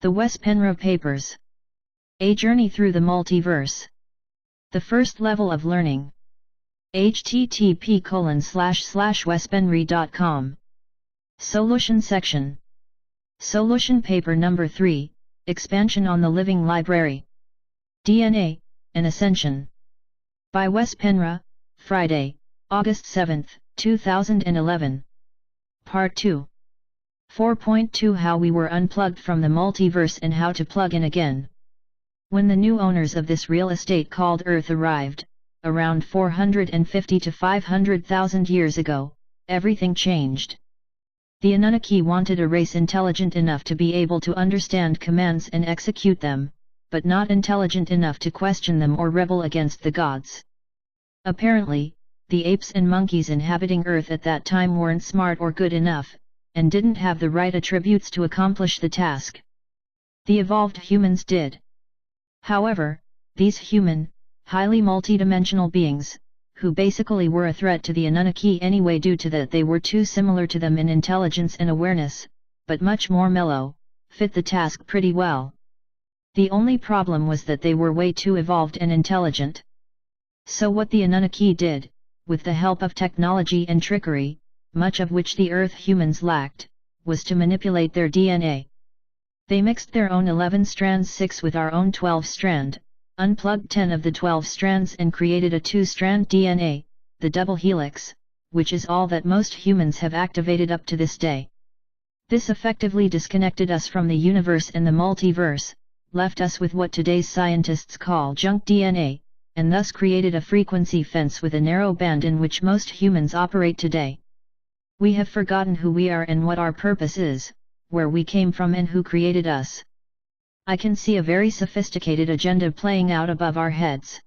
The Wes Penre Papers. A Journey Through the Multiverse. The First Level of Learning. http://wespenre.com. Soulution Section. Soulution Paper Number 3, Expansion on the Living Library. DNA, an Ascension. By Wes Penre, Friday, August 7, 2011. Part 2. 4.2 How we were unplugged from the multiverse and how to plug in again. When the new owners of this real estate called Earth arrived, around 450 to 500,000 years ago, everything changed. The Anunnaki wanted a race intelligent enough to be able to understand commands and execute them, but not intelligent enough to question them or rebel against the gods. Apparently, the apes and monkeys inhabiting Earth at that time weren't smart or good enough, and didn't have the right attributes to accomplish the task. The evolved humans did. However, these human, highly multidimensional beings, who basically were a threat to the Anunnaki anyway due to that they were too similar to them in intelligence and awareness, but much more mellow, fit the task pretty well. The only problem was that they were way too evolved and intelligent. So what the Anunnaki did, with the help of technology and trickery, much of which the Earth humans lacked, was to manipulate their DNA. They mixed their own 11 strands 6 with our own 12 strand, unplugged 10 of the 12 strands and created a 2-strand DNA, the double helix, which is all that most humans have activated up to this day. This effectively disconnected us from the universe and the multiverse, left us with what today's scientists call junk DNA, and thus created a frequency fence with a narrow band in which most humans operate today. We have forgotten who we are and what our purpose is, where we came from and who created us. I can see a very sophisticated agenda playing out above our heads.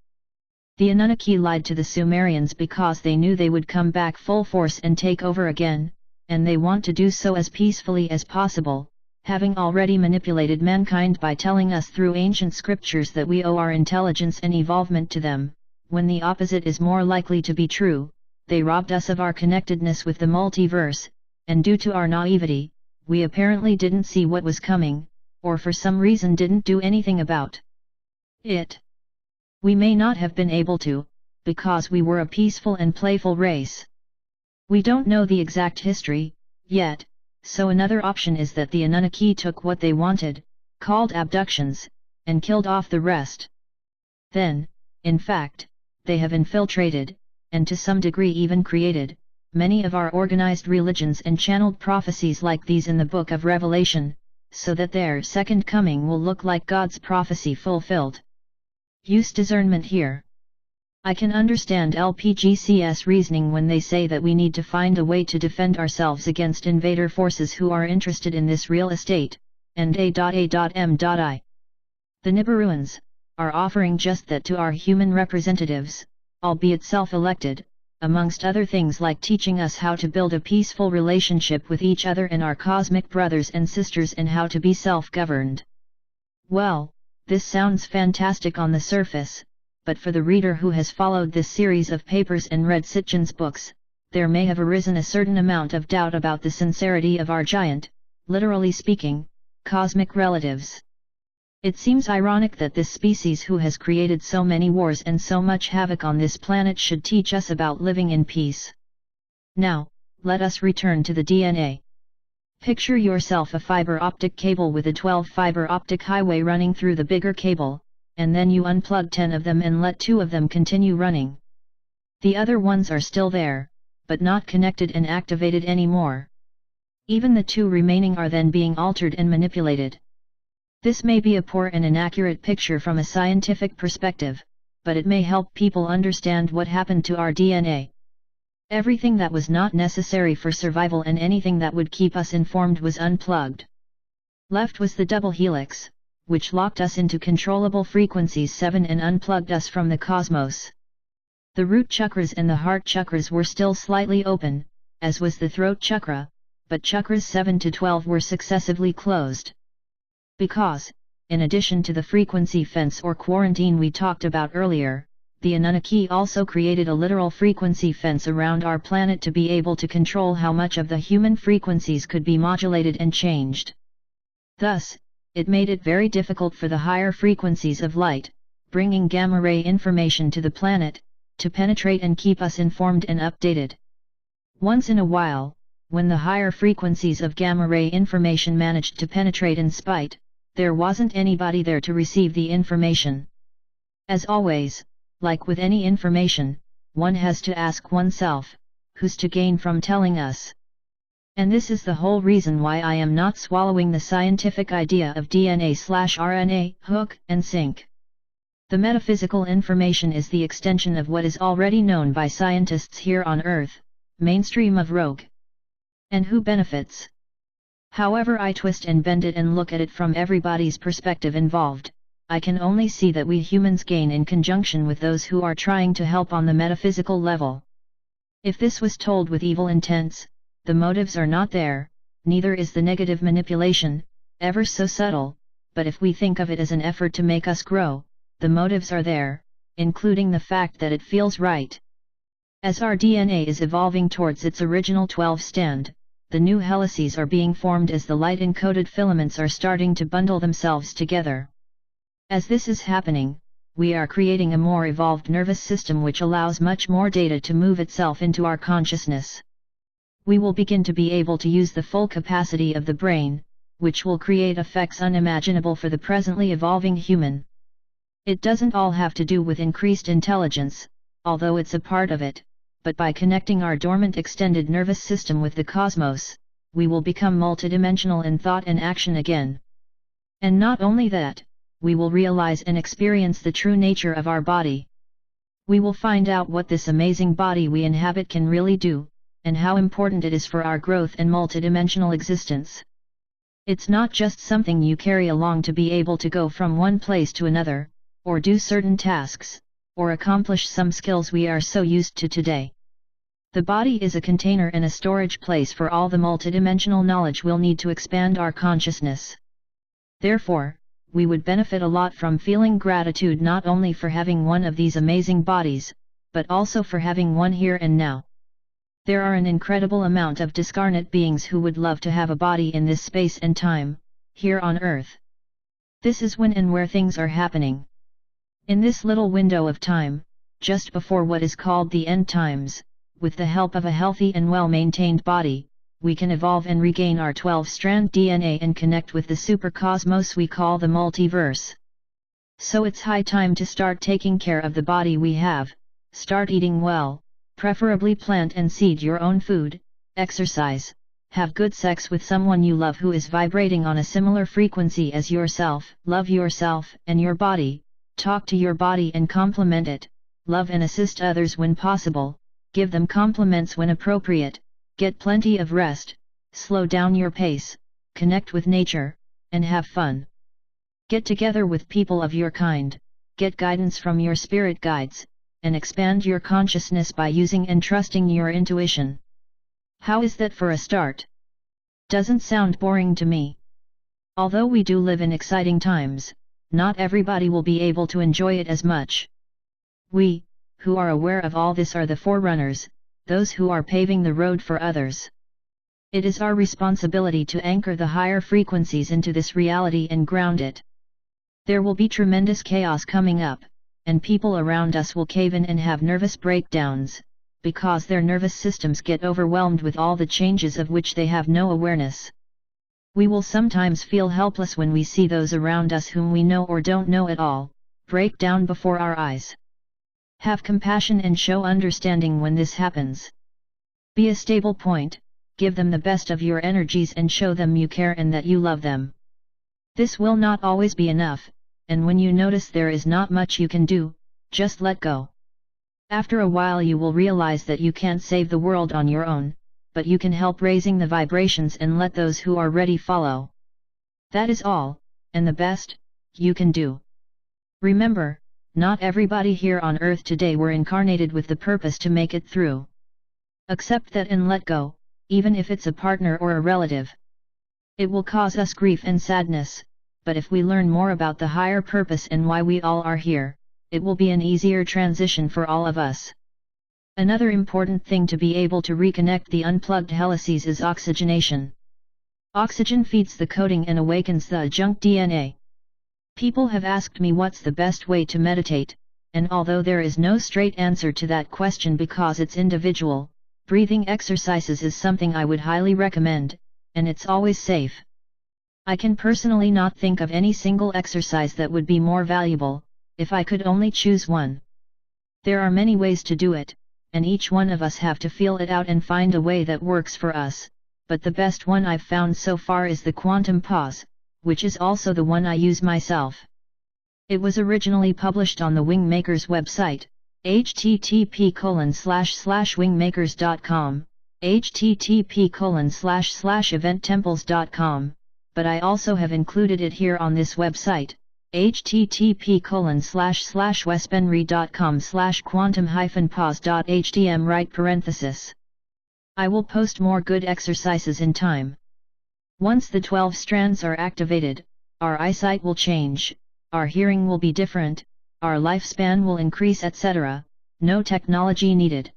The Anunnaki lied to the Sumerians because they knew they would come back full force and take over again, and they want to do so as peacefully as possible, having already manipulated mankind by telling us through ancient scriptures that we owe our intelligence and evolvement to them, when the opposite is more likely to be true. They robbed us of our connectedness with the multiverse, and due to our naivety, we apparently didn't see what was coming, or for some reason didn't do anything about it. We may not have been able to, because we were a peaceful and playful race. We don't know the exact history, yet, so another option is that the Anunnaki took what they wanted, called abductions, and killed off the rest. Then, in fact, they have infiltrated, and to some degree even created, many of our organized religions and channeled prophecies like these in the Book of Revelation, so that their second coming will look like God's prophecy fulfilled. Use discernment here. I can understand LPGC's reasoning when they say that we need to find a way to defend ourselves against invader forces who are interested in this real estate, and A.M.I. The Nibiruans are offering just that to our human representatives, albeit self-elected, amongst other things like teaching us how to build a peaceful relationship with each other and our cosmic brothers and sisters and how to be self-governed. Well, this sounds fantastic on the surface, but for the reader who has followed this series of papers and read Sitchin's books, there may have arisen a certain amount of doubt about the sincerity of our giant, literally speaking, cosmic relatives. It seems ironic that this species who has created so many wars and so much havoc on this planet should teach us about living in peace. Now, let us return to the DNA. Picture yourself a fiber optic cable with a 12-fiber optic highway running through the bigger cable, and then you unplug 10 of them and let 2 of them continue running. The other ones are still there, but not connected and activated anymore. Even the 2 remaining are then being altered and manipulated. This may be a poor and inaccurate picture from a scientific perspective, but it may help people understand what happened to our DNA. Everything that was not necessary for survival and anything that would keep us informed was unplugged. Left was the double helix, which locked us into controllable frequencies 7 and unplugged us from the cosmos. The root chakras and the heart chakras were still slightly open, as was the throat chakra, but chakras 7 to 12 were successively closed. Because, in addition to the frequency fence or quarantine we talked about earlier, the Anunnaki also created a literal frequency fence around our planet to be able to control how much of the human frequencies could be modulated and changed. Thus, it made it very difficult for the higher frequencies of light, bringing gamma ray information to the planet, to penetrate and keep us informed and updated. Once in a while, when the higher frequencies of gamma ray information managed to penetrate in spite, there wasn't anybody there to receive the information. As always, like with any information, one has to ask oneself, who's to gain from telling us? And this is the whole reason why I am not swallowing the scientific idea of DNA/RNA, hook and sink. The metaphysical information is the extension of what is already known by scientists here on Earth, mainstream of rogue. And who benefits? However I twist and bend it and look at it from everybody's perspective involved, I can only see that we humans gain in conjunction with those who are trying to help on the metaphysical level. If this was told with evil intents, the motives are not there, neither is the negative manipulation, ever so subtle, but if we think of it as an effort to make us grow, the motives are there, including the fact that it feels right. As our DNA is evolving towards its original 12 stand, the new helices are being formed as the light-encoded filaments are starting to bundle themselves together. As this is happening, we are creating a more evolved nervous system which allows much more data to move itself into our consciousness. We will begin to be able to use the full capacity of the brain, which will create effects unimaginable for the presently evolving human. It doesn't all have to do with increased intelligence, although it's a part of it, but by connecting our dormant extended nervous system with the cosmos, we will become multidimensional in thought and action again. And not only that, we will realize and experience the true nature of our body. We will find out what this amazing body we inhabit can really do, and how important it is for our growth and multidimensional existence. It's not just something you carry along to be able to go from one place to another, or do certain tasks, or accomplish some skills we are so used to today. The body is a container and a storage place for all the multidimensional knowledge we'll need to expand our consciousness. Therefore, we would benefit a lot from feeling gratitude not only for having one of these amazing bodies, but also for having one here and now. There are an incredible amount of discarnate beings who would love to have a body in this space and time, here on Earth. This is when and where things are happening. In this little window of time, just before what is called the end times, with the help of a healthy and well-maintained body, we can evolve and regain our 12-strand DNA and connect with the supercosmos we call the multiverse. So it's high time to start taking care of the body we have, start eating well, preferably plant and seed your own food, exercise, have good sex with someone you love who is vibrating on a similar frequency as yourself, love yourself and your body, talk to your body and compliment it, love and assist others when possible, give them compliments when appropriate, get plenty of rest, slow down your pace, connect with nature, and have fun. Get together with people of your kind, get guidance from your spirit guides, and expand your consciousness by using and trusting your intuition. How is that for a start? Doesn't sound boring to me. Although we do live in exciting times, not everybody will be able to enjoy it as much. We, who are aware of all this, are the forerunners, those who are paving the road for others. It is our responsibility to anchor the higher frequencies into this reality and ground it. There will be tremendous chaos coming up, and people around us will cave in and have nervous breakdowns, because their nervous systems get overwhelmed with all the changes of which they have no awareness. We will sometimes feel helpless when we see those around us whom we know or don't know at all, break down before our eyes. Have compassion and show understanding when this happens. Be a stable point, give them the best of your energies and show them you care and that you love them. This will not always be enough, and when you notice there is not much you can do, just let go. After a while you will realize that you can't save the world on your own, but you can help raising the vibrations and let those who are ready follow. That is all, and the best, you can do. Remember, not everybody here on Earth today were incarnated with the purpose to make it through. Accept that and let go, even if it's a partner or a relative. It will cause us grief and sadness, but if we learn more about the higher purpose and why we all are here, it will be an easier transition for all of us. Another important thing to be able to reconnect the unplugged helices is oxygenation. Oxygen feeds the coding and awakens the adjunct DNA. People have asked me what's the best way to meditate, and although there is no straight answer to that question because it's individual, breathing exercises is something I would highly recommend, and it's always safe. I can personally not think of any single exercise that would be more valuable, if I could only choose one. There are many ways to do it, and each one of us have to feel it out and find a way that works for us, but the best one I've found so far is the quantum pause, which is also the one I use myself. It was originally published on the Wingmakers website, http://wingmakers.com, http://eventtemples.com, but I also have included it here on this website, http://wespenry.com/quantum-pause.htm right parenthesis. I will post more good exercises in time. Once the 12 strands are activated, our eyesight will change, our hearing will be different, our lifespan will increase, etc. No technology needed.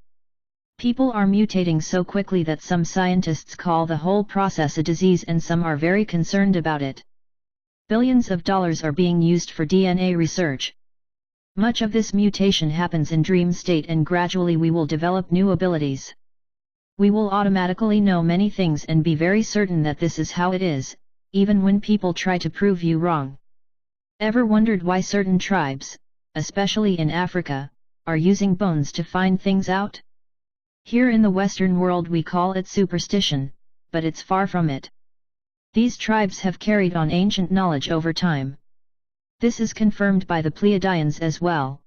People are mutating so quickly that some scientists call the whole process a disease and some are very concerned about it. Billions of dollars are being used for DNA research. Much of this mutation happens in dream state and gradually we will develop new abilities. We will automatically know many things and be very certain that this is how it is, even when people try to prove you wrong. Ever wondered why certain tribes, especially in Africa, are using bones to find things out? Here in the Western world we call it superstition, but it's far from it. These tribes have carried on ancient knowledge over time. This is confirmed by the Pleiadians as well.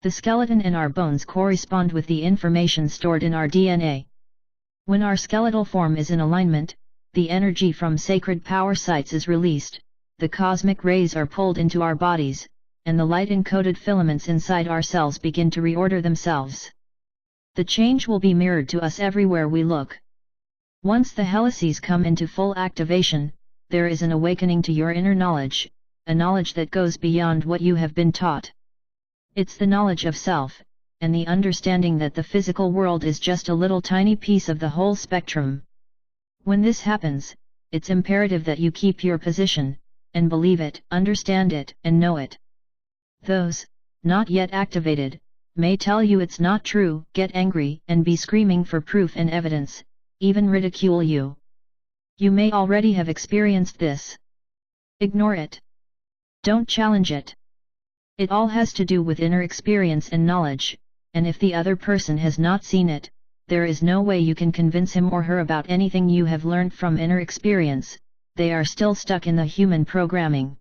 The skeleton and our bones correspond with the information stored in our DNA. When our skeletal form is in alignment, the energy from sacred power sites is released, the cosmic rays are pulled into our bodies, and the light-encoded filaments inside our cells begin to reorder themselves. The change will be mirrored to us everywhere we look. Once the helices come into full activation, there is an awakening to your inner knowledge, a knowledge that goes beyond what you have been taught. It's the knowledge of self, and the understanding that the physical world is just a little tiny piece of the whole spectrum. When this happens, it's imperative that you keep your position, and believe it, understand it, and know it. Those, not yet activated, may tell you it's not true, get angry, and be screaming for proof and evidence, even ridicule you. You may already have experienced this. Ignore it. Don't challenge it. It all has to do with inner experience and knowledge, and if the other person has not seen it, there is no way you can convince him or her about anything you have learned from inner experience, they are still stuck in the human programming.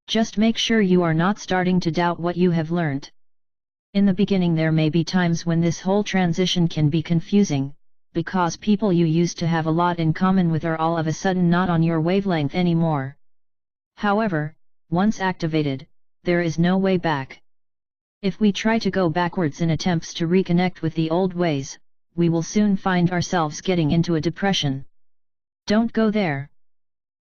Just make sure you are not starting to doubt what you have learned. In the beginning there may be times when this whole transition can be confusing, because people you used to have a lot in common with are all of a sudden not on your wavelength anymore. However, once activated, there is no way back. If we try to go backwards in attempts to reconnect with the old ways, we will soon find ourselves getting into a depression. Don't go there.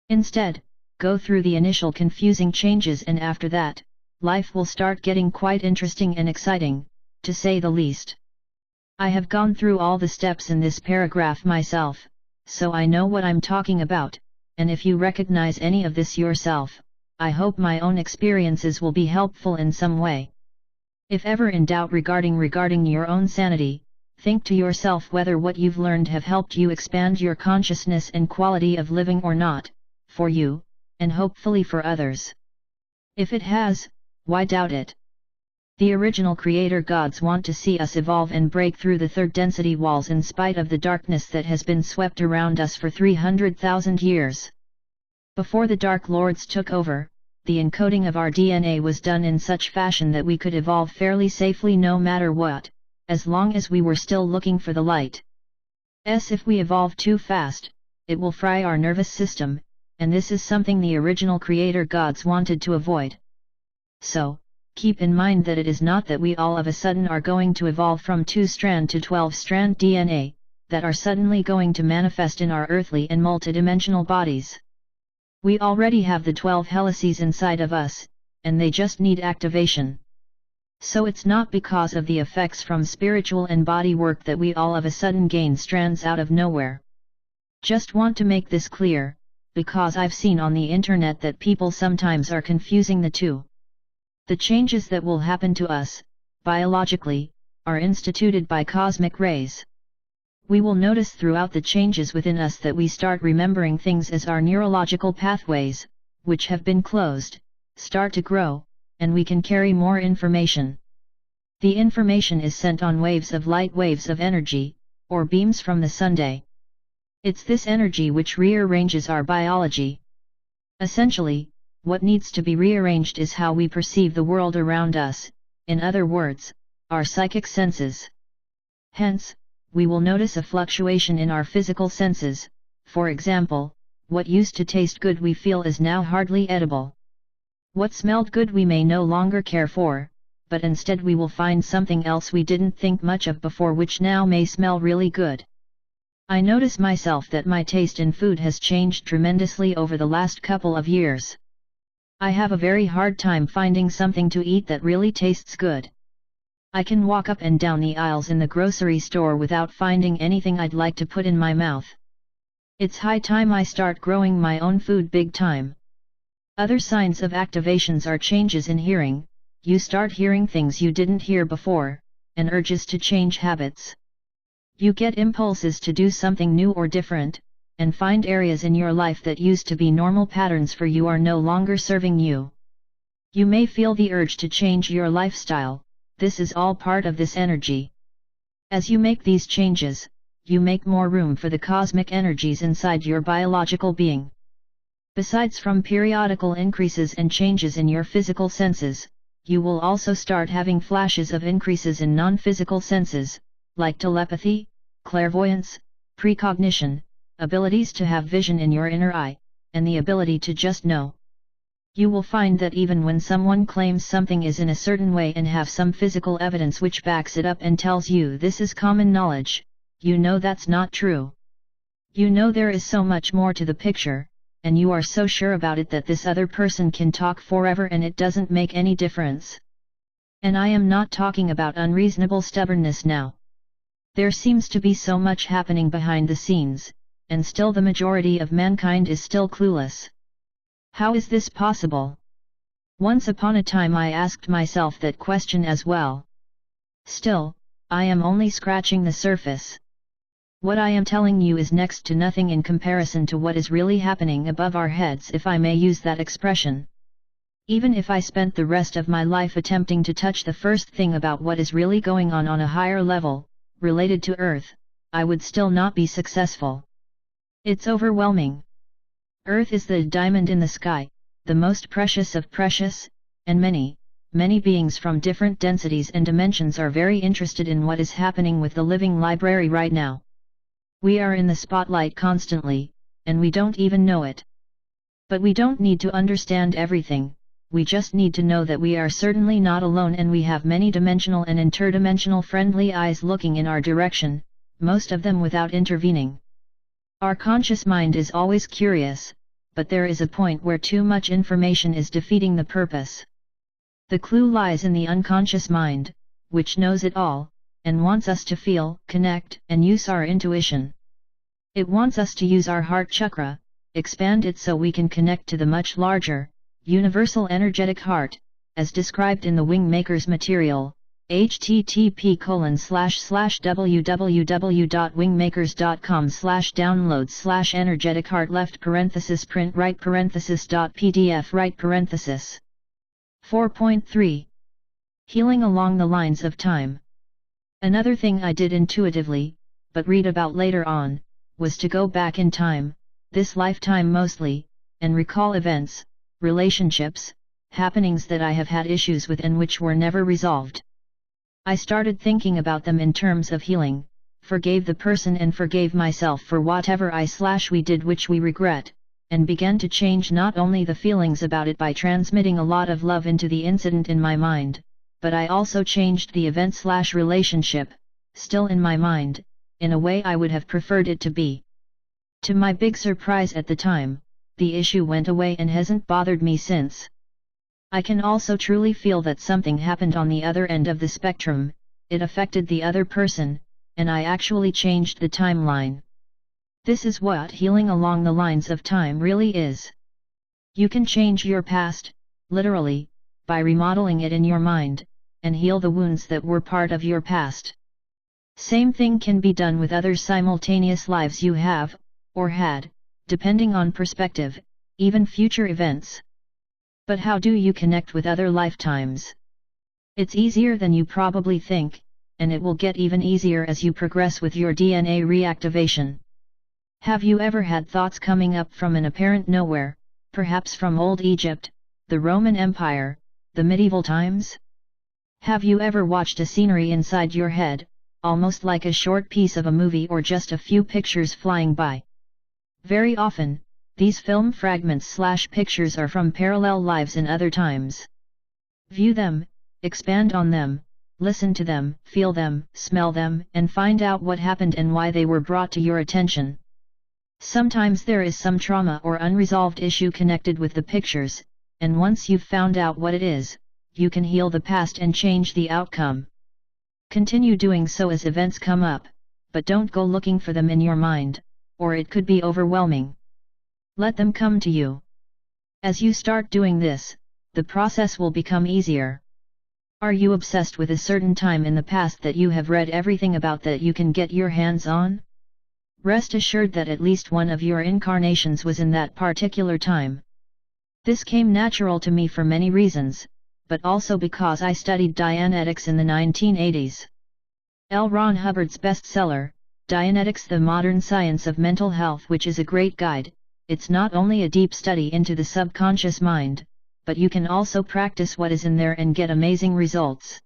Instead, go through the initial confusing changes and after that, life will start getting quite interesting and exciting, to say the least. I have gone through all the steps in this paragraph myself, so I know what I'm talking about, and if you recognize any of this yourself, I hope my own experiences will be helpful in some way. If ever in doubt regarding your own sanity, think to yourself whether what you've learned have helped you expand your consciousness and quality of living or not, for you, and hopefully for others. If it has, why doubt it? The original creator gods want to see us evolve and break through the third density walls in spite of the darkness that has been swept around us for 300,000 years. Before the Dark Lords took over, the encoding of our DNA was done in such fashion that we could evolve fairly safely no matter what, as long as we were still looking for the light. If we evolve too fast, it will fry our nervous system, and this is something the original creator gods wanted to avoid. So, keep in mind that it is not that we all of a sudden are going to evolve from 2-strand to 12-strand DNA, that are suddenly going to manifest in our earthly and multidimensional bodies. We already have the 12 helices inside of us, and they just need activation. So it's not because of the effects from spiritual and body work that we all of a sudden gain strands out of nowhere. Just want to make this clear, because I've seen on the internet that people sometimes are confusing the two. The changes that will happen to us, biologically, are instituted by cosmic rays. We will notice throughout the changes within us that we start remembering things as our neurological pathways, which have been closed, start to grow, and we can carry more information. The information is sent on waves of light, waves of energy, or beams from the Sunday. It's this energy which rearranges our biology. Essentially, what needs to be rearranged is how we perceive the world around us, in other words, our psychic senses. Hence, we will notice a fluctuation in our physical senses. For example, what used to taste good we feel is now hardly edible. What smelled good we may no longer care for, but instead we will find something else we didn't think much of before which now may smell really good. I notice myself that my taste in food has changed tremendously over the last couple of years. I have a very hard time finding something to eat that really tastes good. I can walk up and down the aisles in the grocery store without finding anything I'd like to put in my mouth. It's high time I start growing my own food big time. Other signs of activations are changes in hearing. You start hearing things you didn't hear before, and urges to change habits. You get impulses to do something new or different, and find areas in your life that used to be normal patterns for you are no longer serving you. You may feel the urge to change your lifestyle. This is all part of this energy. As you make these changes, you make more room for the cosmic energies inside your biological being. Besides from periodical increases and changes in your physical senses, you will also start having flashes of increases in non-physical senses, like telepathy, clairvoyance, precognition, abilities to have vision in your inner eye, and the ability to just know. You will find that even when someone claims something is in a certain way and have some physical evidence which backs it up and tells you this is common knowledge, you know that's not true. You know there is so much more to the picture, and you are so sure about it that this other person can talk forever and it doesn't make any difference. And I am not talking about unreasonable stubbornness now. There seems to be so much happening behind the scenes, and still the majority of mankind is still clueless. How is this possible? Once upon a time I asked myself that question as well. Still, I am only scratching the surface. What I am telling you is next to nothing in comparison to what is really happening above our heads, if I may use that expression. Even if I spent the rest of my life attempting to touch the first thing about what is really going on a higher level, related to Earth, I would still not be successful. It's overwhelming. Earth is the diamond in the sky, the most precious of precious, and many beings from different densities and dimensions are very interested in what is happening with the living library right now. We are in the spotlight constantly, and we don't even know it. But we don't need to understand everything, we just need to know that we are certainly not alone and we have many dimensional and interdimensional friendly eyes looking in our direction, most of them without intervening. Our conscious mind is always curious, but there is a point where too much information is defeating the purpose. The clue lies in the unconscious mind, which knows it all, and wants us to feel, connect, and use our intuition. It wants us to use our heart chakra, expand it so we can connect to the much larger, universal energetic heart, as described in the Wingmakers material, http://www.wingmakers.com/downloads/energetic heart left parenthesis print right parenthesis .pdf right parenthesis. 4.3. Healing along the lines of time. Another thing I did intuitively, but read about later on, was to go back in time, this lifetime mostly, and recall events, relationships, happenings that I have had issues with and which were never resolved. I started thinking about them in terms of healing, forgave the person and forgave myself for whatever we did which we regret, and began to change not only the feelings about it by transmitting a lot of love into the incident in my mind, but I also changed the event/relationship, still in my mind, in a way I would have preferred it to be. To my big surprise at the time, the issue went away and hasn't bothered me since. I can also truly feel that something happened on the other end of the spectrum, it affected the other person, and I actually changed the timeline. This is what healing along the lines of time really is. You can change your past, literally, by remodeling it in your mind, and heal the wounds that were part of your past. Same thing can be done with other simultaneous lives you have, or had, depending on perspective, even future events. But how do you connect with other lifetimes? It's easier than you probably think, and it will get even easier as you progress with your DNA reactivation. Have you ever had thoughts coming up from an apparent nowhere, perhaps from old Egypt, the Roman Empire, the medieval times? Have you ever watched a scenery inside your head, almost like a short piece of a movie or just a few pictures flying by? Very often, these film fragments/pictures are from parallel lives in other times. View them, expand on them, listen to them, feel them, smell them, and find out what happened and why they were brought to your attention. Sometimes there is some trauma or unresolved issue connected with the pictures, and once you've found out what it is, you can heal the past and change the outcome. Continue doing so as events come up, but don't go looking for them in your mind, or it could be overwhelming. Let them come to you. As you start doing this, the process will become easier. Are you obsessed with a certain time in the past that you have read everything about that you can get your hands on? Rest assured that at least one of your incarnations was in that particular time. This came natural to me for many reasons, but also because I studied Dianetics in the 1980s. L. Ron Hubbard's bestseller, Dianetics: The Modern Science of Mental Health, which is a great guide. It's not only a deep study into the subconscious mind, but you can also practice what is in there and get amazing results.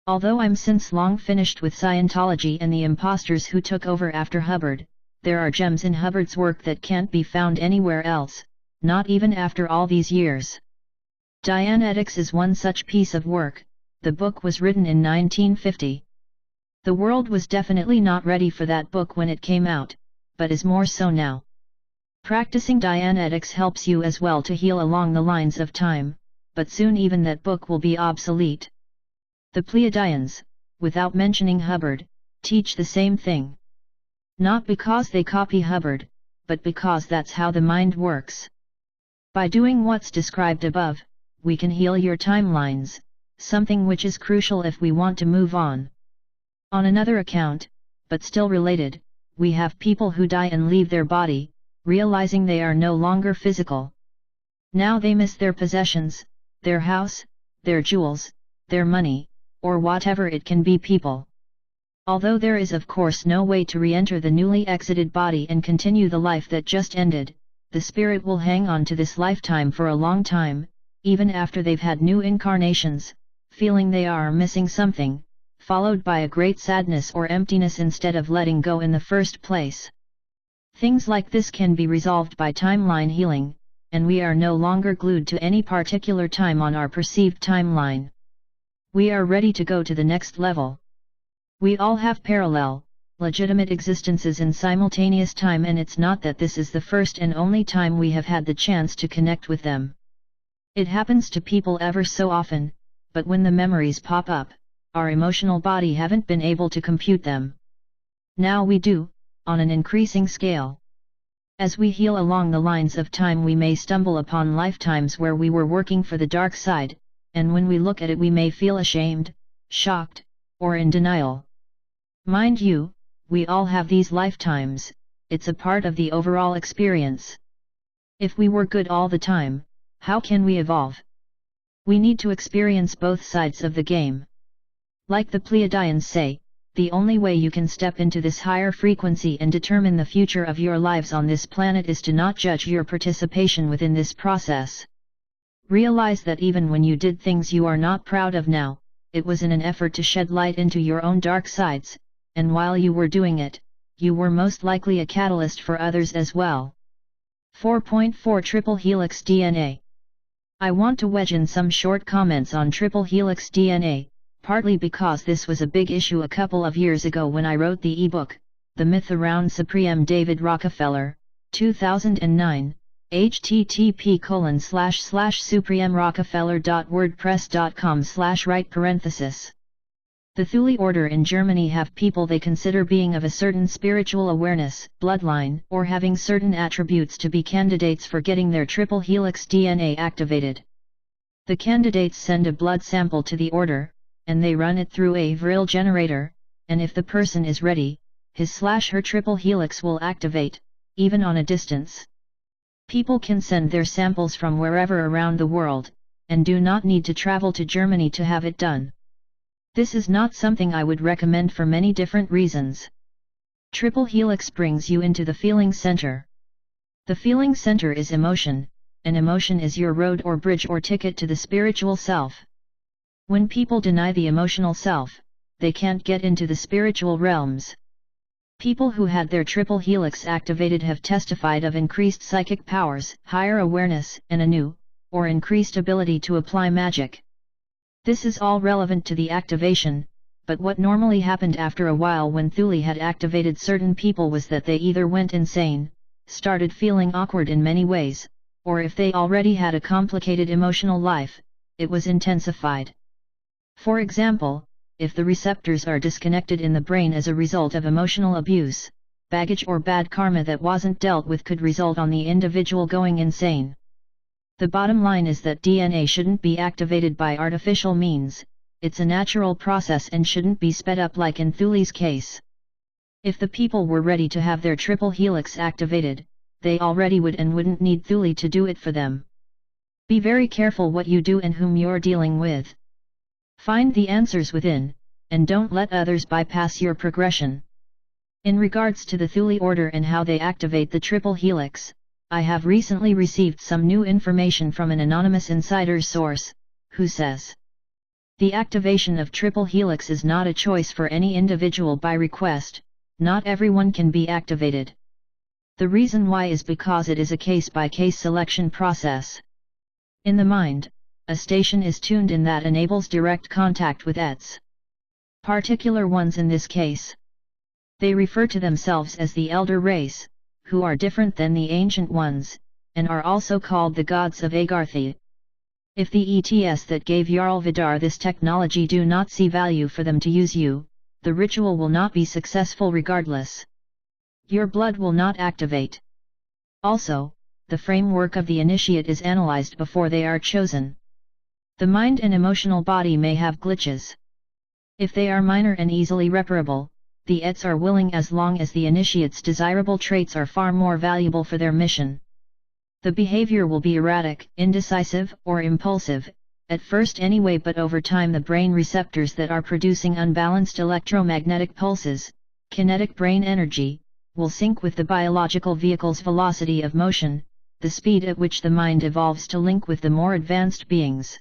Although I'm since long finished with Scientology and the imposters who took over after Hubbard, there are gems in Hubbard's work that can't be found anywhere else, not even after all these years. Dianetics is one such piece of work. The book was written in 1950. The world was definitely not ready for that book when it came out, but is more so now. Practicing Dianetics helps you as well to heal along the lines of time, but soon even that book will be obsolete. The Pleiadians, without mentioning Hubbard, teach the same thing. Not because they copy Hubbard, but because that's how the mind works. By doing what's described above, we can heal your timelines, something which is crucial if we want to move on. On another account, but still related, we have people who die and leave their body, realizing they are no longer physical. Now they miss their possessions, their house, their jewels, their money, or whatever it can be people. Although there is of course no way to re-enter the newly exited body and continue the life that just ended, the spirit will hang on to this lifetime for a long time, even after they've had new incarnations, feeling they are missing something, followed by a great sadness or emptiness instead of letting go in the first place. Things like this can be resolved by timeline healing, and we are no longer glued to any particular time on our perceived timeline. We are ready to go to the next level. We all have parallel, legitimate existences in simultaneous time, and it's not that this is the first and only time we have had the chance to connect with them. It happens to people ever so often, but when the memories pop up, our emotional body haven't been able to compute them. Now we do, on an increasing scale. As we heal along the lines of time, we may stumble upon lifetimes where we were working for the dark side, and when we look at it we may feel ashamed, shocked, or in denial. Mind you, we all have these lifetimes, it's a part of the overall experience. If we were good all the time, how can we evolve? We need to experience both sides of the game. Like the Pleiadians say, the only way you can step into this higher frequency and determine the future of your lives on this planet is to not judge your participation within this process. Realize that even when you did things you are not proud of now, it was in an effort to shed light into your own dark sides, and while you were doing it, you were most likely a catalyst for others as well. 4.4 Triple Helix DNA. I want to wedge in some short comments on triple helix DNA, partly because this was a big issue a couple of years ago when I wrote the ebook, The Myth Around Supreme David Rockefeller, 2009, http://supremrockefeller.wordpress.com/right/. The Thule order in Germany have people they consider being of a certain spiritual awareness, bloodline, or having certain attributes to be candidates for getting their triple helix DNA activated. The candidates send a blood sample to the order, and they run it through a Vril generator, and if the person is ready, his/her triple helix will activate, even on a distance. People can send their samples from wherever around the world, and do not need to travel to Germany to have it done. This is not something I would recommend for many different reasons. Triple helix brings you into the feeling center. The feeling center is emotion, and emotion is your road or bridge or ticket to the spiritual self. When people deny the emotional self, they can't get into the spiritual realms. People who had their triple helix activated have testified of increased psychic powers, higher awareness, and a new, or increased ability to apply magic. This is all relevant to the activation, but what normally happened after a while when Thule had activated certain people was that they either went insane, started feeling awkward in many ways, or if they already had a complicated emotional life, it was intensified. For example, if the receptors are disconnected in the brain as a result of emotional abuse, baggage or bad karma that wasn't dealt with could result on the individual going insane. The bottom line is that DNA shouldn't be activated by artificial means, it's a natural process and shouldn't be sped up like in Thule's case. If the people were ready to have their triple helix activated, they already would and wouldn't need Thule to do it for them. Be very careful what you do and whom you're dealing with. Find the answers within, and don't let others bypass your progression. In regards to the Thule order and how they activate the triple helix, I have recently received some new information from an anonymous insider source, who says, the activation of triple helix is not a choice for any individual by request, not everyone can be activated. The reason why is because it is a case-by-case selection process. In the mind, a station is tuned in that enables direct contact with its particular ones in this case. They refer to themselves as the elder race, who are different than the ancient ones, and are also called the gods of Agartha. If the ETS that gave Jarl Vidar this technology do not see value for them to use you, the ritual will not be successful regardless. Your blood will not activate. Also, the framework of the initiate is analyzed before they are chosen. The mind and emotional body may have glitches. If they are minor and easily reparable, the ETs are willing as long as the initiate's desirable traits are far more valuable for their mission. The behavior will be erratic, indecisive, or impulsive, at first anyway, but over time the brain receptors that are producing unbalanced electromagnetic pulses, kinetic brain energy, will sync with the biological vehicle's velocity of motion, the speed at which the mind evolves to link with the more advanced beings.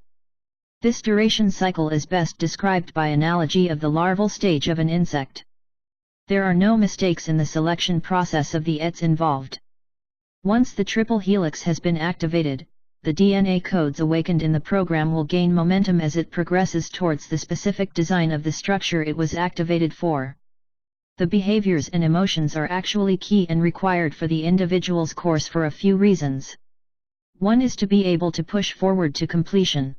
This duration cycle is best described by analogy of the larval stage of an insect. There are no mistakes in the selection process of the ETs involved. Once the triple helix has been activated, the DNA codes awakened in the program will gain momentum as it progresses towards the specific design of the structure it was activated for. The behaviors and emotions are actually key and required for the individual's course for a few reasons. One is to be able to push forward to completion.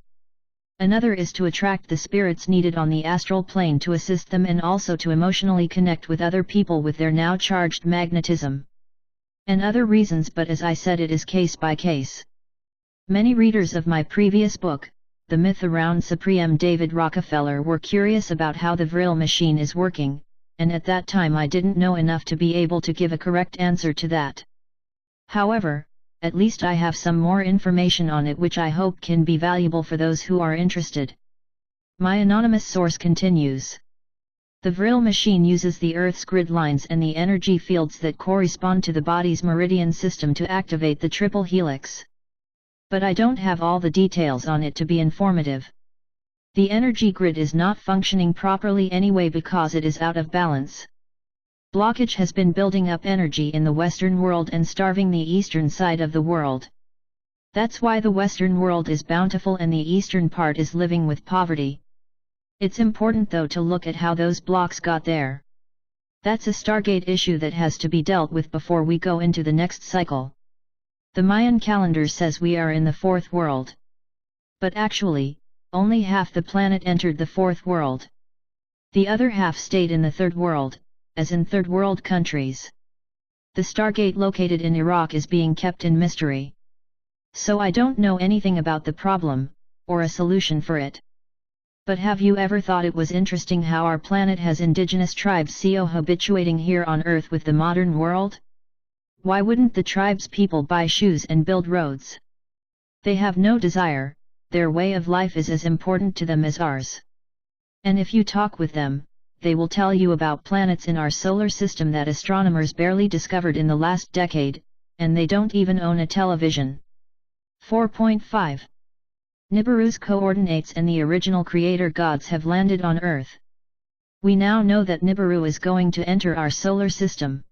Another is to attract the spirits needed on the astral plane to assist them and also to emotionally connect with other people with their now charged magnetism. And other reasons, but as I said, it is case by case. Many readers of my previous book, The Myth Around Supreme David Rockefeller, were curious about how the Vril machine is working, and at that time I didn't know enough to be able to give a correct answer to that. However, at least I have some more information on it which I hope can be valuable for those who are interested. My anonymous source continues. The Vril machine uses the Earth's grid lines and the energy fields that correspond to the body's meridian system to activate the triple helix. But I don't have all the details on it to be informative. The energy grid is not functioning properly anyway because it is out of balance. Blockage has been building up energy in the Western world and starving the eastern side of the world. That's why the Western world is bountiful and the eastern part is living with poverty. It's important though to look at how those blocks got there. That's a Stargate issue that has to be dealt with before we go into the next cycle. The Mayan calendar says we are in the fourth world. But actually, only half the planet entered the fourth world. The other half stayed in the Third World, as in Third World countries. The Stargate located in Iraq is being kept in mystery. So I don't know anything about the problem, or a solution for it. But have you ever thought it was interesting how our planet has indigenous tribes cohabituating here on Earth with the modern world? Why wouldn't the tribes' people buy shoes and build roads? They have no desire, their way of life is as important to them as ours. And if you talk with them, they will tell you about planets in our solar system that astronomers barely discovered in the last decade, and they don't even own a television. 4.5. Nibiru's coordinates and the original creator gods have landed on Earth. We now know that Nibiru is going to enter our solar system.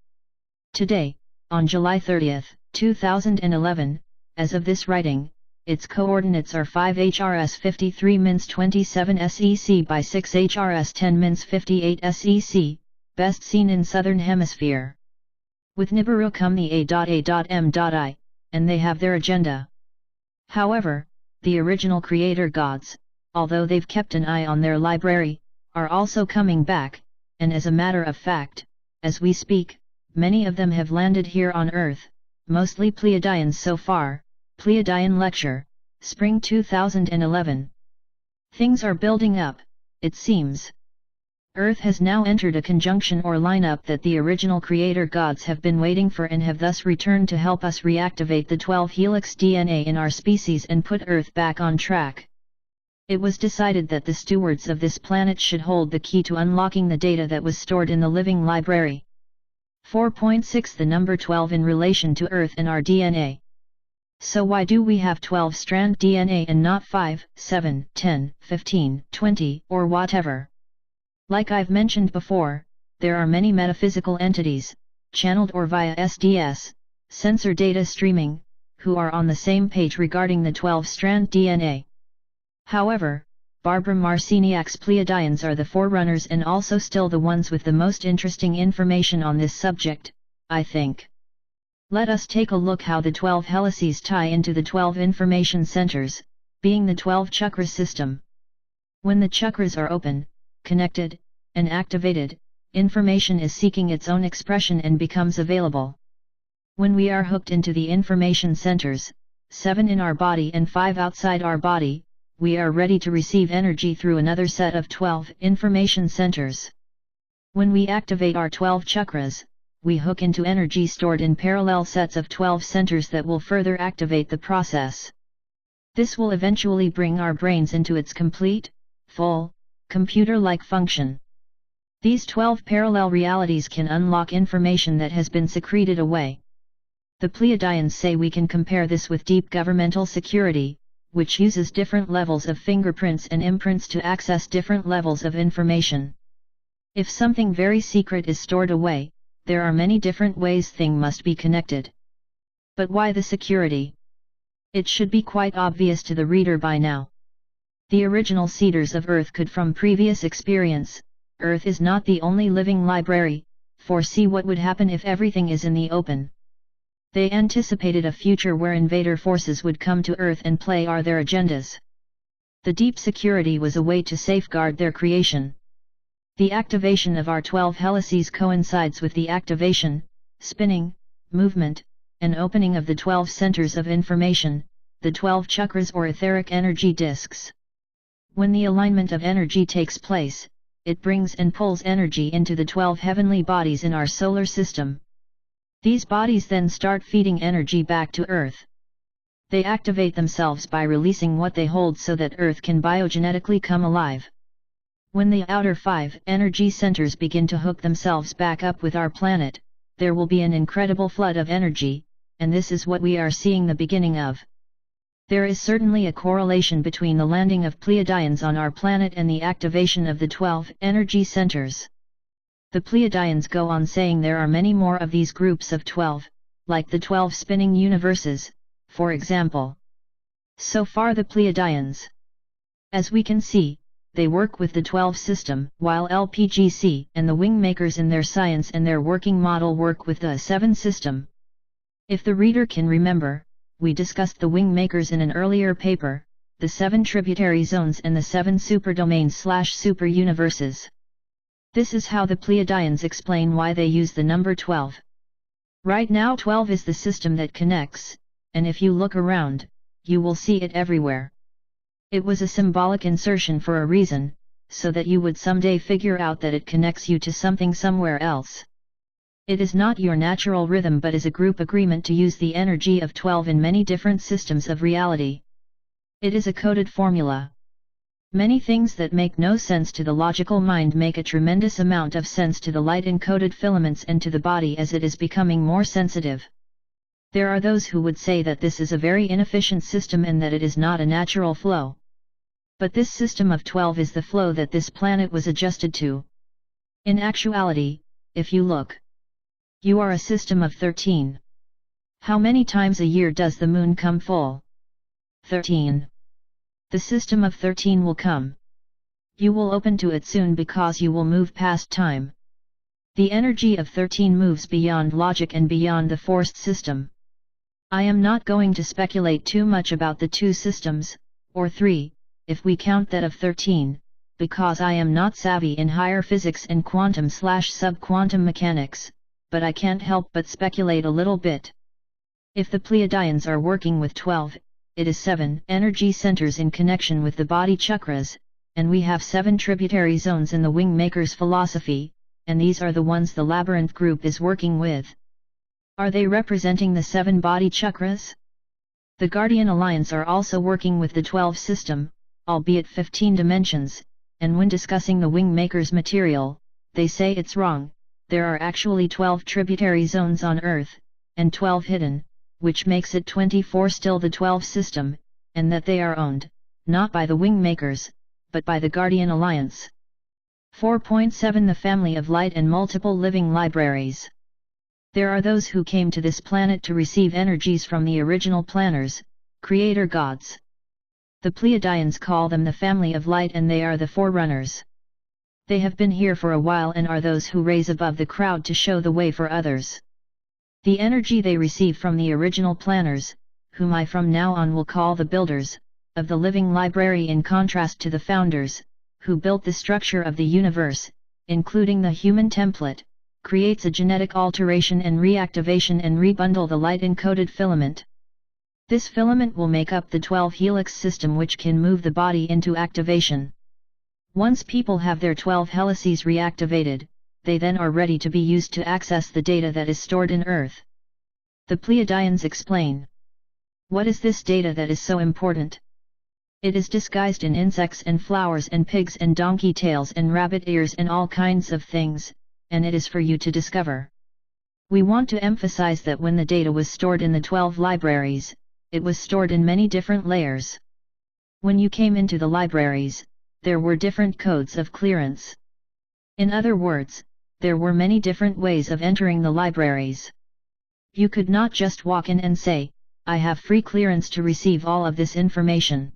Today, on July 30, 2011, as of this writing, its coordinates are 5 HRS 53 mins 27 SEC by 6 HRS 10 mins 58 SEC, best seen in Southern Hemisphere. With Nibiru come the A.A.M.I, and they have their agenda. However, the original creator gods, although they've kept an eye on their library, are also coming back, and as a matter of fact, as we speak, many of them have landed here on Earth, mostly Pleiadians so far. Pleiadian Lecture, Spring 2011. Things are building up, it seems. Earth has now entered a conjunction or lineup that the original creator gods have been waiting for and have thus returned to help us reactivate the 12-helix DNA in our species and put Earth back on track. It was decided that the stewards of this planet should hold the key to unlocking the data that was stored in the living library. 4.6 The number 12 in relation to Earth and our DNA. So why do we have 12-strand DNA and not 5, 7, 10, 15, 20, or whatever? Like I've mentioned before, there are many metaphysical entities, channeled or via SDS, sensor data streaming, who are on the same page regarding the 12-strand DNA. However, Barbara Marciniak's Pleiadians are the forerunners and also still the ones with the most interesting information on this subject, I think. Let us take a look how the 12 helices tie into the 12 information centers, being the 12 chakra system. When the chakras are open, connected, and activated, information is seeking its own expression and becomes available. When we are hooked into the information centers, 7 in our body and 5 outside our body, we are ready to receive energy through another set of 12 information centers. When we activate our 12 chakras, we hook into energy stored in parallel sets of 12 centers that will further activate the process. This will eventually bring our brains into its complete, full, computer-like function. These 12 parallel realities can unlock information that has been secreted away. The Pleiadians say we can compare this with deep governmental security, which uses different levels of fingerprints and imprints to access different levels of information. If something very secret is stored away, there are many different ways things must be connected. But why the security? It should be quite obvious to the reader by now. The original seeders of Earth could from previous experience, Earth is not the only living library, foresee what would happen if everything is in the open. They anticipated a future where invader forces would come to Earth and play their agendas. The deep security was a way to safeguard their creation. The activation of our 12 helices coincides with the activation, spinning, movement, and opening of the 12 centers of information, the 12 chakras or etheric energy disks. When the alignment of energy takes place, it brings and pulls energy into the 12 heavenly bodies in our solar system. These bodies then start feeding energy back to Earth. They activate themselves by releasing what they hold so that Earth can biogenetically come alive. When the outer 5 energy centers begin to hook themselves back up with our planet, there will be an incredible flood of energy, and this is what we are seeing the beginning of. There is certainly a correlation between the landing of Pleiadians on our planet and the activation of the 12 energy centers. The Pleiadians go on saying there are many more of these groups of 12, like the 12 spinning universes, for example. So far the Pleiadians. As we can see, they work with the 12 system, while LPGC and the wingmakers in their science and their working model work with the 7 system. If the reader can remember, we discussed the wingmakers in an earlier paper, the 7 tributary zones and the 7 superdomains/super universes. This is how the Pleiadians explain why they use the number 12. Right now 12 is the system that connects, and if you look around, you will see it everywhere. It was a symbolic insertion for a reason, so that you would someday figure out that it connects you to something somewhere else. It is not your natural rhythm but is a group agreement to use the energy of 12 in many different systems of reality. It is a coded formula. Many things that make no sense to the logical mind make a tremendous amount of sense to the light-encoded filaments and to the body as it is becoming more sensitive. There are those who would say that this is a very inefficient system and that it is not a natural flow. But this system of 12 is the flow that this planet was adjusted to. In actuality, if you look, you are a system of 13. How many times a year does the moon come full? 13. The system of 13 will come. You will open to it soon because you will move past time. The energy of 13 moves beyond logic and beyond the forced system. I am not going to speculate too much about the two systems, or three, if we count that of 13, because I am not savvy in higher physics and quantum/subquantum mechanics, but I can't help but speculate a little bit. If the Pleiadians are working with 12, it is 7 energy centers in connection with the body chakras, and we have 7 tributary zones in the Wing Maker's philosophy, and these are the ones the Labyrinth group is working with. Are they representing the 7 body chakras? The Guardian Alliance are also working with the 12 system, albeit 15 dimensions, and when discussing the Wing Maker's material, they say it's wrong. There are actually 12 tributary zones on Earth, and 12 hidden, which makes it 24 still the 12 system, and that they are owned, not by the Wing Makers, but by the Guardian Alliance. 4.7 The Family of Light and Multiple Living Libraries. There are those who came to this planet to receive energies from the original planners, creator gods. The Pleiadians call them the Family of Light and they are the forerunners. They have been here for a while and are those who raise above the crowd to show the way for others. The energy they receive from the original planners, whom I from now on will call the builders, of the living library in contrast to the founders, who built the structure of the universe, including the human template, creates a genetic alteration and reactivation and rebundle the light-encoded filament. This filament will make up the 12 helix system which can move the body into activation. Once people have their 12 helices reactivated, they then are ready to be used to access the data that is stored in Earth. The Pleiadians explain. What is this data that is so important? It is disguised in insects and flowers and pigs and donkey tails and rabbit ears and all kinds of things, and it is for you to discover. We want to emphasize that when the data was stored in the 12 libraries, it was stored in many different layers. When you came into the libraries, there were different codes of clearance. In other words, there were many different ways of entering the libraries. You could not just walk in and say, I have free clearance to receive all of this information.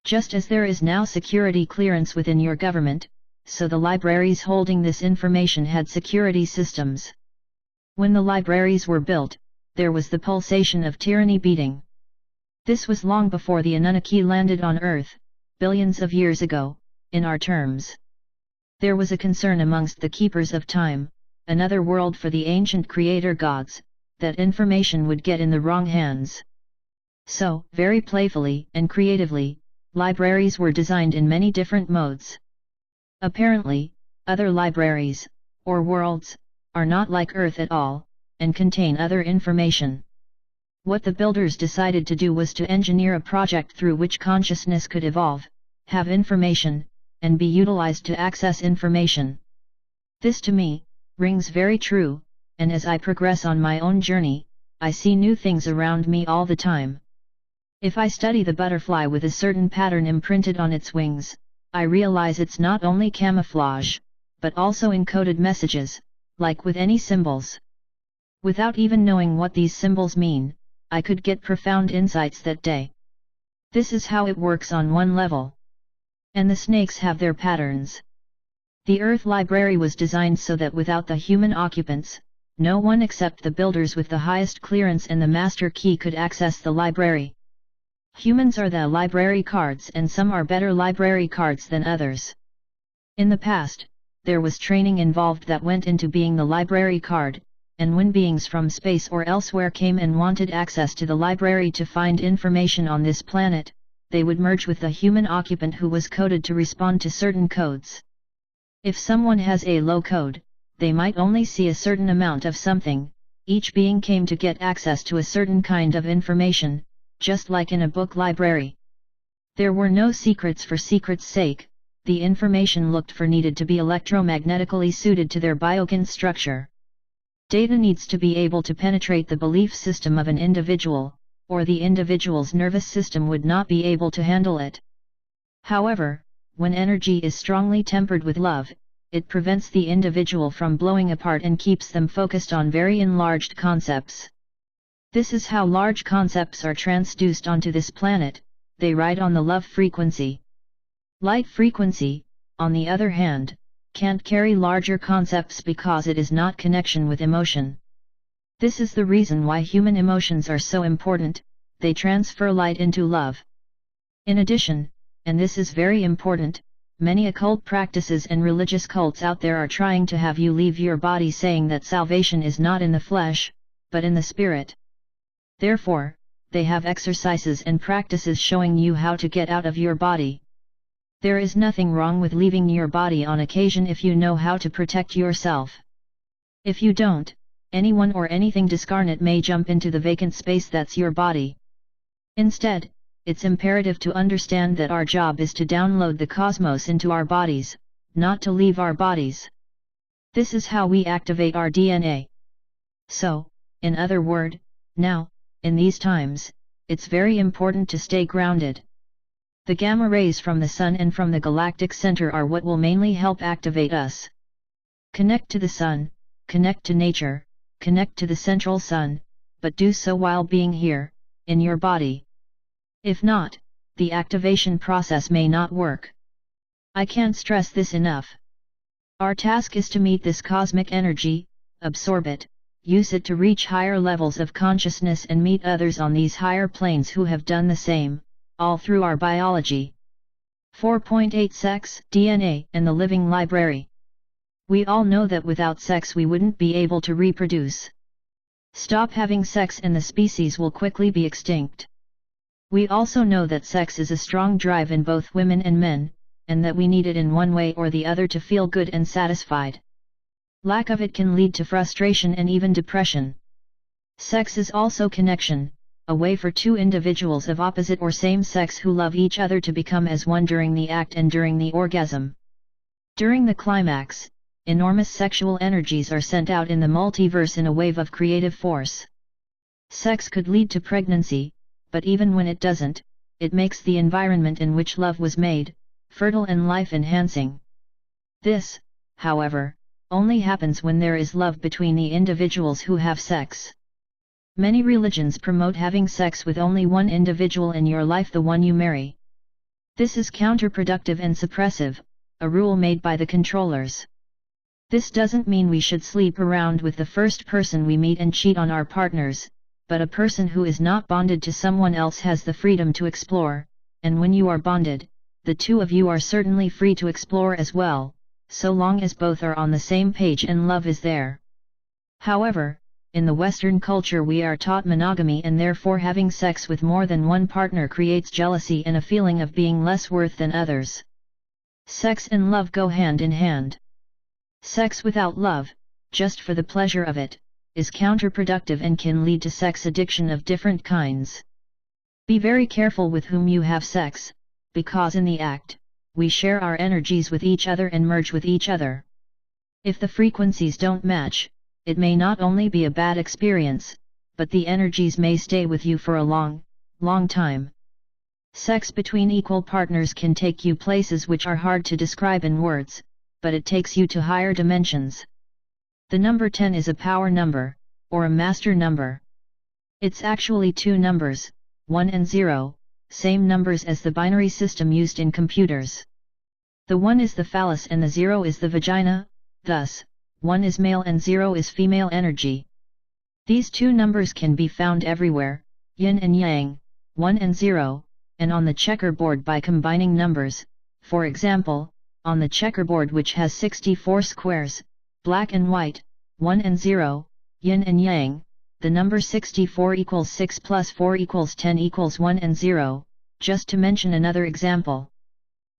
Just as there is now security clearance within your government, so the libraries holding this information had security systems. When the libraries were built, there was the pulsation of tyranny beating. This was long before the Anunnaki landed on Earth, billions of years ago, in our terms. There was a concern amongst the keepers of time, another world for the ancient creator gods, that information would get in the wrong hands. So, very playfully and creatively, libraries were designed in many different modes. Apparently, other libraries, or worlds, are not like Earth at all, and contain other information. What the builders decided to do was to engineer a project through which consciousness could evolve, have information, and be utilized to access information. This to me, rings very true, and as I progress on my own journey, I see new things around me all the time. If I study the butterfly with a certain pattern imprinted on its wings, I realize it's not only camouflage, but also encoded messages, like with any symbols. Without even knowing what these symbols mean, I could get profound insights that day. This is how it works on one level. And the snakes have their patterns. The Earth Library was designed so that without the human occupants, no one except the builders with the highest clearance and the master key could access the library. Humans are the library cards and some are better library cards than others. In the past, there was training involved that went into being the library card, and when beings from space or elsewhere came and wanted access to the library to find information on this planet, they would merge with the human occupant who was coded to respond to certain codes. If someone has a low code, they might only see a certain amount of something. Each being came to get access to a certain kind of information, just like in a book library. There were no secrets for secret's sake. The information looked for needed to be electromagnetically suited to their biokin structure. Data needs to be able to penetrate the belief system of an individual, or the individual's nervous system would not be able to handle it. However, when energy is strongly tempered with love, it prevents the individual from blowing apart and keeps them focused on very enlarged concepts. This is how large concepts are transduced onto this planet. They ride on the love frequency. Light frequency, on the other hand, can't carry larger concepts because it is not connection with emotion. This is the reason why human emotions are so important. They transfer light into love. In addition, and this is very important, many occult practices and religious cults out there are trying to have you leave your body, saying that salvation is not in the flesh, but in the spirit. Therefore, they have exercises and practices showing you how to get out of your body. There is nothing wrong with leaving your body on occasion if you know how to protect yourself. If you don't, anyone or anything discarnate may jump into the vacant space that's your body. Instead, it's imperative to understand that our job is to download the cosmos into our bodies, not to leave our bodies. This is how we activate our DNA. So, in other words, now, in these times, it's very important to stay grounded. The gamma rays from the sun and from the galactic center are what will mainly help activate us. Connect to the sun, connect to nature, connect to the central sun, but do so while being here, in your body. If not, the activation process may not work. I can't stress this enough. Our task is to meet this cosmic energy, absorb it, use it to reach higher levels of consciousness and meet others on these higher planes who have done the same, all through our biology. 4.8 Sex, DNA, and the living library. We all know that without sex we wouldn't be able to reproduce. Stop having sex and the species will quickly be extinct. We also know that sex is a strong drive in both women and men, and that we need it in one way or the other to feel good and satisfied. Lack of it can lead to frustration and even depression. Sex is also connection, a way for two individuals of opposite or same sex who love each other to become as one during the act and during the orgasm. During the climax, enormous sexual energies are sent out in the multiverse in a wave of creative force. Sex could lead to pregnancy, but even when it doesn't, it makes the environment in which love was made, fertile and life-enhancing. This, however, only happens when there is love between the individuals who have sex. Many religions promote having sex with only one individual in your life, the one you marry. This is counterproductive and suppressive, a rule made by the controllers. This doesn't mean we should sleep around with the first person we meet and cheat on our partners, but a person who is not bonded to someone else has the freedom to explore, and when you are bonded, the two of you are certainly free to explore as well, so long as both are on the same page and love is there. However, in the Western culture we are taught monogamy, and therefore having sex with more than one partner creates jealousy and a feeling of being less worth than others. Sex and love go hand in hand. Sex without love, just for the pleasure of it, is counterproductive and can lead to sex addiction of different kinds. Be very careful with whom you have sex, because in the act, we share our energies with each other and merge with each other. If the frequencies don't match, it may not only be a bad experience, but the energies may stay with you for a long, long time. Sex between equal partners can take you places which are hard to describe in words, but it takes you to higher dimensions. The number 10 is a power number, or a master number. It's actually two numbers, 1 and 0, same numbers as the binary system used in computers. The 1 is the phallus and the 0 is the vagina, thus, 1 is male and 0 is female energy. These two numbers can be found everywhere, yin and yang, 1 and 0, and on the checkerboard by combining numbers, for example, on the checkerboard which has 64 squares, black and white, 1 and 0, yin and yang, the number 64 equals 6 plus 4 equals 10 equals 1 and 0, just to mention another example.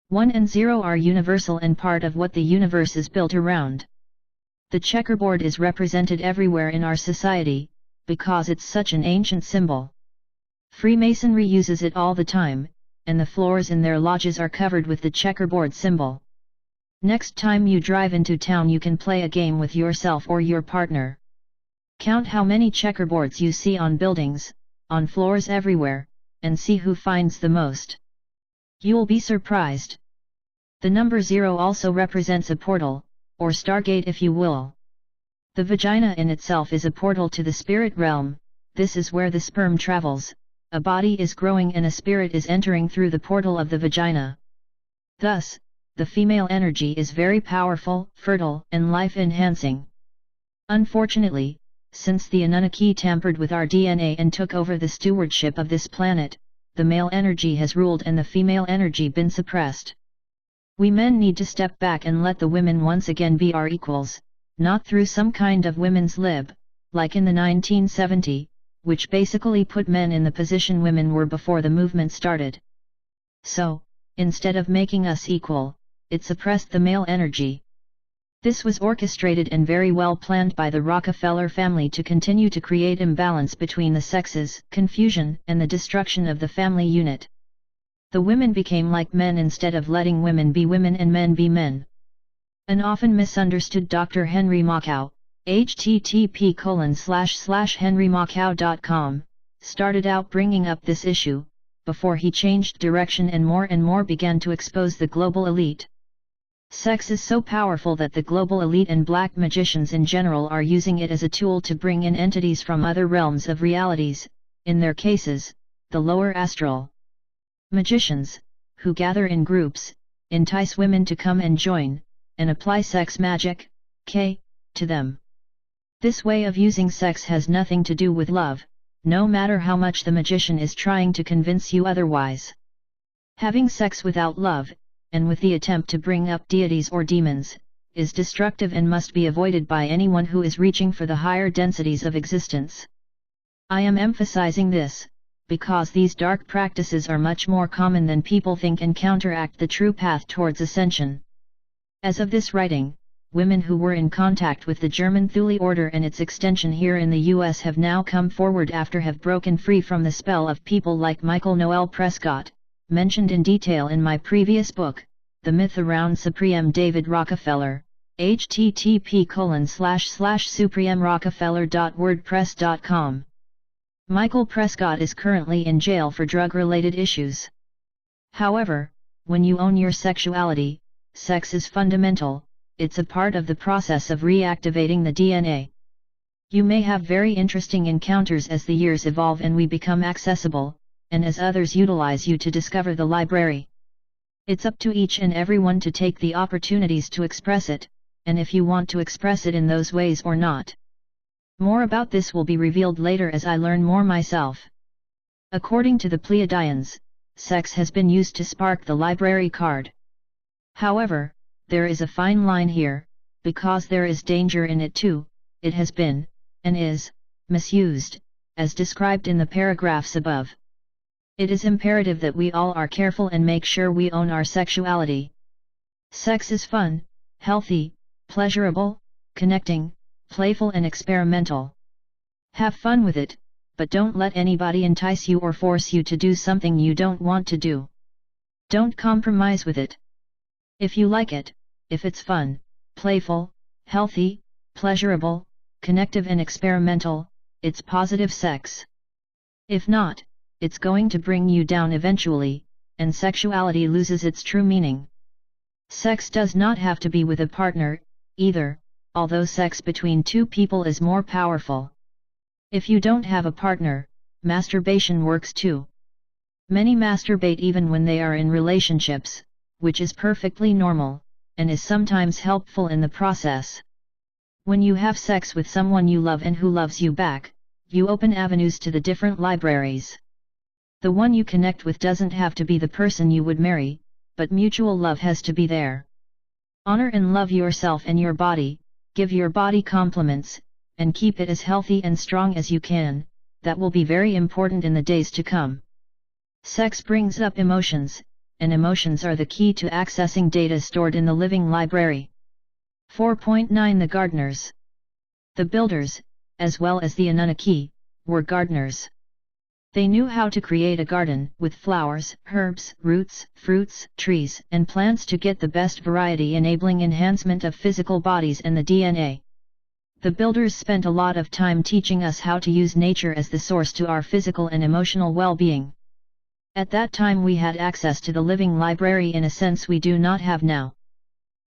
1 and 0 are universal and part of what the universe is built around. The checkerboard is represented everywhere in our society, because it's such an ancient symbol. Freemasonry uses it all the time, and the floors in their lodges are covered with the checkerboard symbol. Next time you drive into town you can play a game with yourself or your partner. Count how many checkerboards you see on buildings, on floors everywhere, and see who finds the most. You'll be surprised. The number 0 also represents a portal, or stargate if you will. The vagina in itself is a portal to the spirit realm. This is where the sperm travels, a body is growing and a spirit is entering through the portal of the vagina. Thus, the female energy is very powerful, fertile, and life-enhancing. Unfortunately, since the Anunnaki tampered with our DNA and took over the stewardship of this planet, the male energy has ruled and the female energy been suppressed. We men need to step back and let the women once again be our equals, not through some kind of women's lib, like in the 1970s, which basically put men in the position women were before the movement started. So, instead of making us equal, it suppressed the male energy. This was orchestrated and very well planned by the Rockefeller family to continue to create imbalance between the sexes, confusion, and the destruction of the family unit. The women became like men instead of letting women be women and men be men. An often misunderstood Dr. Henry Makow, http://henrymakow.com, started out bringing up this issue, before he changed direction and more began to expose the global elite. Sex is so powerful that the global elite and black magicians in general are using it as a tool to bring in entities from other realms of realities, in their cases, the lower astral. Magicians, who gather in groups, entice women to come and join, and apply sex magic, to them. This way of using sex has nothing to do with love, no matter how much the magician is trying to convince you otherwise. Having sex without love, and with the attempt to bring up deities or demons, is destructive and must be avoided by anyone who is reaching for the higher densities of existence. I am emphasizing this, because these dark practices are much more common than people think and counteract the true path towards ascension. As of this writing, women who were in contact with the German Thule Order and its extension here in the US have now come forward after have broken free from the spell of people like Michael Noel Prescott, mentioned in detail in my previous book, The Myth Around Supreme David Rockefeller, http://supremrockefeller.wordpress.com. Michael Prescott is currently in jail for drug-related issues. However, when you own your sexuality, sex is fundamental, it's a part of the process of reactivating the DNA. You may have very interesting encounters as the years evolve and we become accessible, and as others utilize you to discover the library. It's up to each and everyone to take the opportunities to express it, and if you want to express it in those ways or not. More about this will be revealed later as I learn more myself. According to the Pleiadians, sex has been used to spark the library card. However, there is a fine line here, because there is danger in it too. It has been, and is, misused, as described in the paragraphs above. It is imperative that we all are careful and make sure we own our sexuality. Sex is fun, healthy, pleasurable, connecting, playful and experimental. Have fun with it, but don't let anybody entice you or force you to do something you don't want to do. Don't compromise with it. If you like it, if it's fun, playful, healthy, pleasurable, connective and experimental, it's positive sex. If not, it's going to bring you down eventually, and sexuality loses its true meaning. Sex does not have to be with a partner, either, although sex between two people is more powerful. If you don't have a partner, masturbation works too. Many masturbate even when they are in relationships, which is perfectly normal, and is sometimes helpful in the process. When you have sex with someone you love and who loves you back, you open avenues to the different libraries. The one you connect with doesn't have to be the person you would marry, but mutual love has to be there. Honor and love yourself and your body, give your body compliments, and keep it as healthy and strong as you can. That will be very important in the days to come. Sex brings up emotions, and emotions are the key to accessing data stored in the living library. 4.9 The gardeners. The builders, as well as the Anunnaki, were gardeners. They knew how to create a garden with flowers, herbs, roots, fruits, trees, and plants to get the best variety, enabling enhancement of physical bodies and the DNA. The builders spent a lot of time teaching us how to use nature as the source to our physical and emotional well-being. At that time we had access to the living library in a sense we do not have now.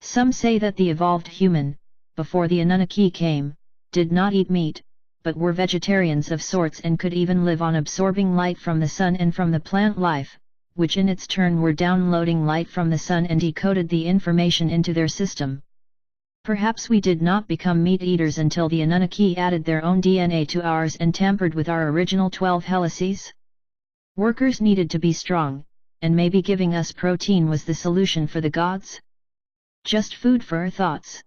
Some say that the evolved human, before the Anunnaki came, did not eat meat, but were vegetarians of sorts and could even live on absorbing light from the sun and from the plant life, which in its turn were downloading light from the sun and decoded the information into their system. Perhaps we did not become meat eaters until the Anunnaki added their own DNA to ours and tampered with our original 12 helices. Workers needed to be strong, and maybe giving us protein was the solution for the gods? Just food for our thoughts.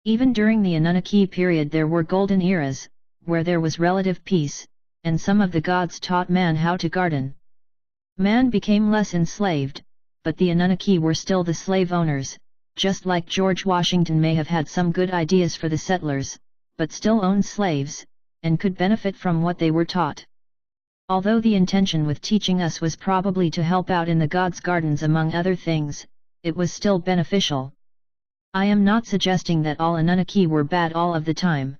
Even during the Anunnaki period there were golden eras, where there was relative peace, and some of the gods taught man how to garden. Man became less enslaved, but the Anunnaki were still the slave owners, just like George Washington may have had some good ideas for the settlers, but still owned slaves, and could benefit from what they were taught. Although the intention with teaching us was probably to help out in the gods' gardens among other things, it was still beneficial. I am not suggesting that all Anunnaki were bad all of the time.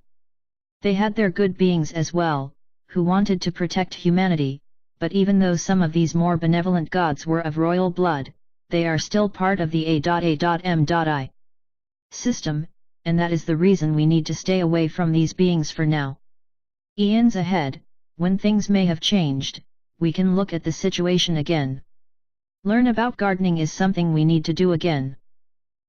They had their good beings as well, who wanted to protect humanity, but even though some of these more benevolent gods were of royal blood, they are still part of the A.M.I. system, and that is the reason we need to stay away from these beings for now. Eons ahead, when things may have changed, we can look at the situation again. Learn about gardening is something we need to do again.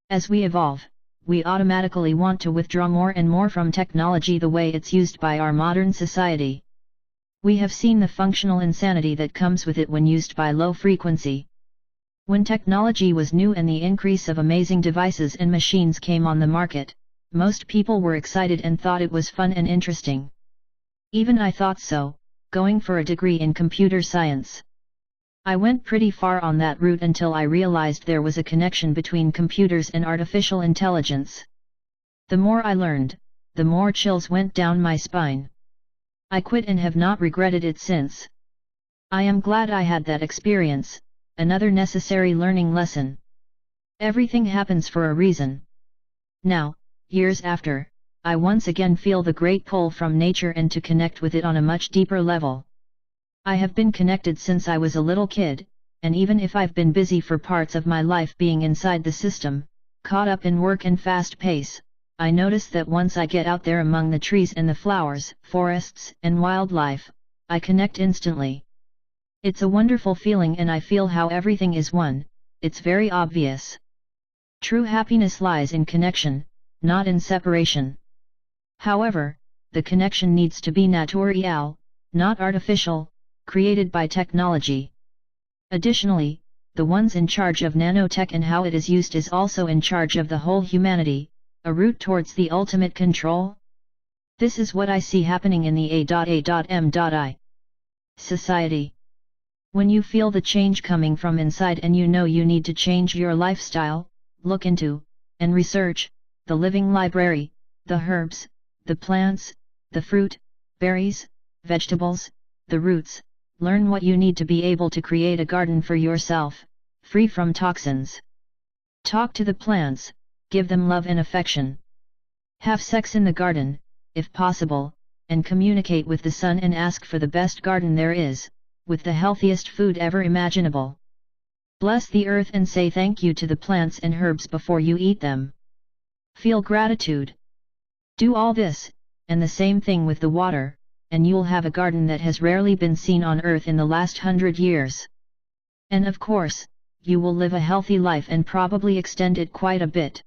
As we evolve, we automatically want to withdraw more and more from technology the way it's used by our modern society. We have seen the functional insanity that comes with it when used by low frequency. When technology was new and the increase of amazing devices and machines came on the market, most people were excited and thought it was fun and interesting. Even I thought so, going for a degree in computer science. I went pretty far on that route until I realized there was a connection between computers and artificial intelligence. The more I learned, the more chills went down my spine. I quit and have not regretted it since. I am glad I had that experience, another necessary learning lesson. Everything happens for a reason. Now, years after, I once again feel the great pull from nature and to connect with it on a much deeper level. I have been connected since I was a little kid, and even if I've been busy for parts of my life being inside the system, caught up in work and fast pace, I notice that once I get out there among the trees and the flowers, forests and wildlife, I connect instantly. It's a wonderful feeling and I feel how everything is one, it's very obvious. True happiness lies in connection, not in separation. However, the connection needs to be natural, not artificial, created by technology. Additionally, the ones in charge of nanotech and how it is used is also in charge of the whole humanity, a route towards the ultimate control. This is what I see happening in the A.M.I. society. When you feel the change coming from inside and you know you need to change your lifestyle, look into, and research, the living library, the herbs, the plants, the fruit, berries, vegetables, the roots. Learn what you need to be able to create a garden for yourself, free from toxins. Talk to the plants, give them love and affection. Have sex in the garden, if possible, and communicate with the sun and ask for the best garden there is, with the healthiest food ever imaginable. Bless the earth and say thank you to the plants and herbs before you eat them. Feel gratitude. Do all this, and the same thing with the water, and you'll have a garden that has rarely been seen on earth in the last 100 years. And of course, you will live a healthy life and probably extend it quite a bit.